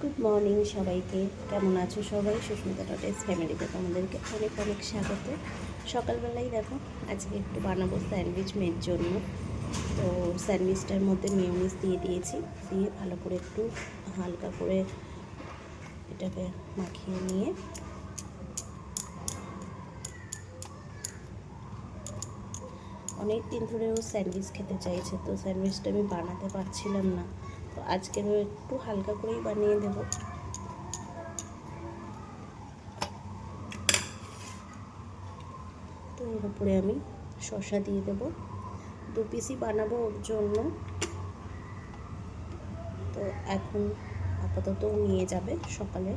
Good morning সবাইকে। কেমন আছো সবাই? সুস্মিতা টটেস ফ্যামিলিতে তোমাদেরকে অনেক অনেক স্বাগত। সকালবেলায় দেখো আজকে একটু বানাবো স্যান্ডউইচ মেয়ের জন্য। তো স্যান্ডউইচটার মধ্যে মেয়োনিজ দিয়ে দিয়েছি, দিয়ে ভালো করে একটু হালকা করে এটাকে মাখিয়ে নিয়ে অনেক দিন ধরেও স্যান্ডউইচ খেতে চাইছে, তো স্যান্ডউইচটা আমি বানাতে পারছিলাম না, তো আজকেরও একটু হালকা করেই বানিয়ে দেবো। তো এর উপরে আমি শসা দিয়ে দেবো, 2 পিসই বানাবো ওর জন্য। তো এখন আপাতত নিয়ে যাবে সকালে।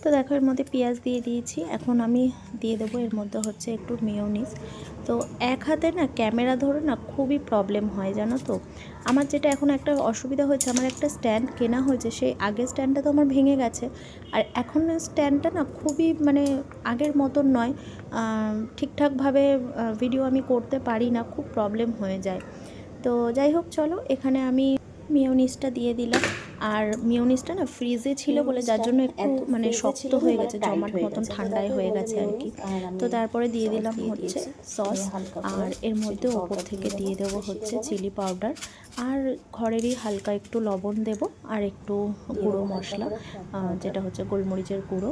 তো দেখো এর মধ্যে পেঁয়াজ দিয়ে দিয়েছি। এখন আমি দিয়ে দেবো এর মধ্যে হচ্ছে একটু মেয়োনিজ। তো এক হাতে না ক্যামেরা ধরে না খুবই প্রবলেম হয় জানো তো। আমার যেটা এখন একটা অসুবিধা হয়েছে, আমার একটা স্ট্যান্ড কেনা হয়েছে, সেই আগের স্ট্যান্ডটা তো আমার ভেঙে গেছে, আর এখন স্ট্যান্ডটা না খুবই মানে আগের মতন নয়, ঠিকঠাকভাবে ভিডিও আমি করতে পারি না, খুব প্রবলেম হয়ে যায়। তো যাই হোক চলো, এখানে আমি মেয়োনিজটা দিয়ে দিলাম। আর মেয়োনিজটা না ফ্রিজে ছিল বলে যার জন্য একটু মানে শক্ত হয়ে গেছে, জমাট মতন ঠান্ডায় হয়ে গেছে আর কি। তো তারপরে দিয়ে দিলাম হচ্ছে সস, আর এর মধ্যে ওপর থেকে দিয়ে দেবো হচ্ছে চিলি পাউডার, আর ঘরেরই হালকা একটু লবণ দেব, আর একটু গুঁড়ো মশলা যেটা হচ্ছে গোলমরিচের গুঁড়ো,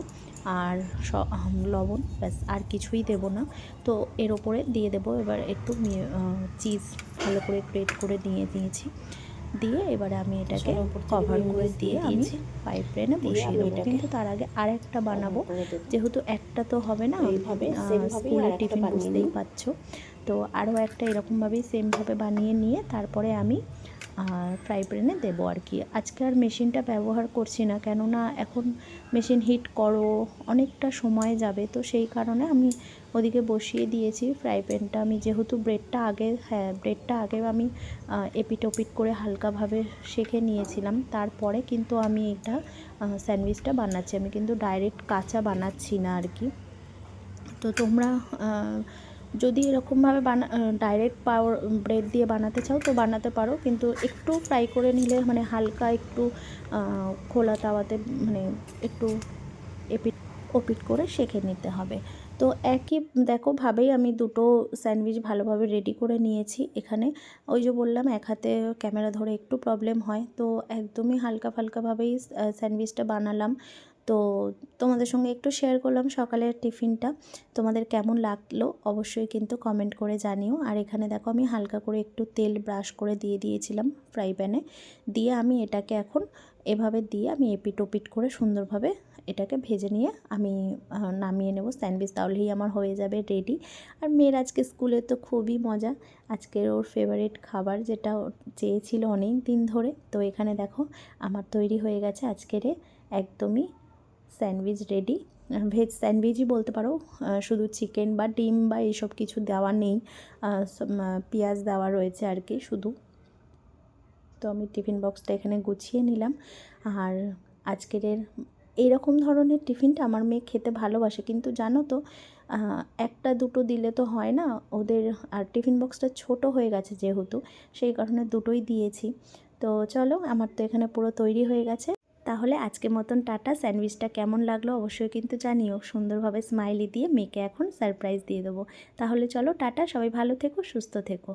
আর লবণ, ব্যাস আর কিছুই দেব না। তো এর ওপরে দিয়ে দেব এবার একটু চিজ ভালো করে গ্রেট করে দিয়েছি। দিয়ে এবারে আমি এটাকে কভার করে দিয়ে আমি ফ্রাই প্যানে বসিয়ে দেবো। কিন্তু তার আগে আরেকটা বানাবো, যেহেতু একটা তো হবে না, স্কুলের টিফিন বুঝতেই পারছো। তো আরও একটা এরকমভাবেই সেমভাবে বানিয়ে নিয়ে তারপরে আমি ফ্রাই প্যানে দেবো আর কি। আজকে আর মেশিনটা ব্যবহার করছি না, কেননা এখন মেশিন হিট করো অনেকটা সময় যাবে, তো সেই কারণে আমি ওদিকে বসিয়ে দিয়েছি ফ্রাই প্যানটা। আমি যেহেতু ব্রেডটা আগে আমি এপিট ওপিট করে হালকাভাবে সেঁকে নিয়েছিলাম, তারপরে কিন্তু আমি এটা স্যান্ডউইচটা বানাচ্ছি। আমি কিন্তু ডাইরেক্ট কাঁচা বানাচ্ছি না আর কি। তো তোমরা যদি এরকমভাবে ডাইরেক্ট ব্রেড দিয়ে বানাতে চাও তো বানাতে পারো, কিন্তু একটু ফ্রাই করে নিলে মানে হালকা একটু খোলা তাওয়াতে মানে একটু এপিট ওপিট করে সেঁকে নিতে হবে। তো একই দেখো ভাবেই আমি দুটো স্যান্ডউইচ ভালোভাবে রেডি করে নিয়েছি। এখানে ওই যে বললাম এক হাতে ক্যামেরা ধরে একটু প্রবলেম হয়, তো একদমই হালকা ফালকাভাবেই স্যান্ডউইচটা বানালাম। তো তোমাদের সঙ্গে একটু শেয়ার করলাম সকালের টিফিনটা। তোমাদের কেমন লাগলো অবশ্যই কিন্তু কমেন্ট করে জানিও। আর এখানে দেখো আমি হালকা করে একটু তেল ব্রাশ করে দিয়ে দিয়েছিলাম ফ্রাই প্যানে, দিয়ে আমি এটাকে এখন এভাবে দিয়ে আমি এপিট ওপিট করে সুন্দরভাবে এটাকে ভেজে নিয়ে আমি নামিয়ে নেব স্যান্ডউইচ, তাহলেই আমার হয়ে যাবে রেডি। আর মেয়ের আজকে স্কুলে তো খুবই মজা, আজকের ওর ফেভারিট খাবার যেটা চেয়েছিল অনেক দিন ধরে। তো এখানে দেখো আমার তৈরি হয়ে গেছে আজকের একদমই স্যান্ডউইচ রেডি। ভেজ স্যান্ডউইচই বলতে পারো, শুধু চিকেন বা ডিম বা এইসব কিছু দেওয়া নেই, পেঁয়াজ দেওয়া রয়েছে আর কি শুধু। তো আমি টিফিন বক্সটা এখানে গুছিয়ে নিলাম। আর আজকের এইরকম ধরনের টিফিনটা আমার মেয়ে খেতে ভালোবাসে, কিন্তু জানো তো একটা দুটো দিলে তো হয় না ওদের, আর টিফিন বক্সটা ছোট হয়ে গেছে যেহেতু, সেই কারণে দুটোই দিয়েছি। তো চলো, আমার তো এখানে পুরো তৈরি হয়ে গেছে। তাহলে আজকের মতন টাটা। স্যান্ডউইচটা কেমন লাগলো অবশ্যই কিন্তু জানিও। সুন্দরভাবে স্মাইলি দিয়ে মেয়েকে এখন সারপ্রাইজ দিয়ে দেবো। তাহলে চলো টাটা, সবাই ভালো থেকো, সুস্থ থেকো।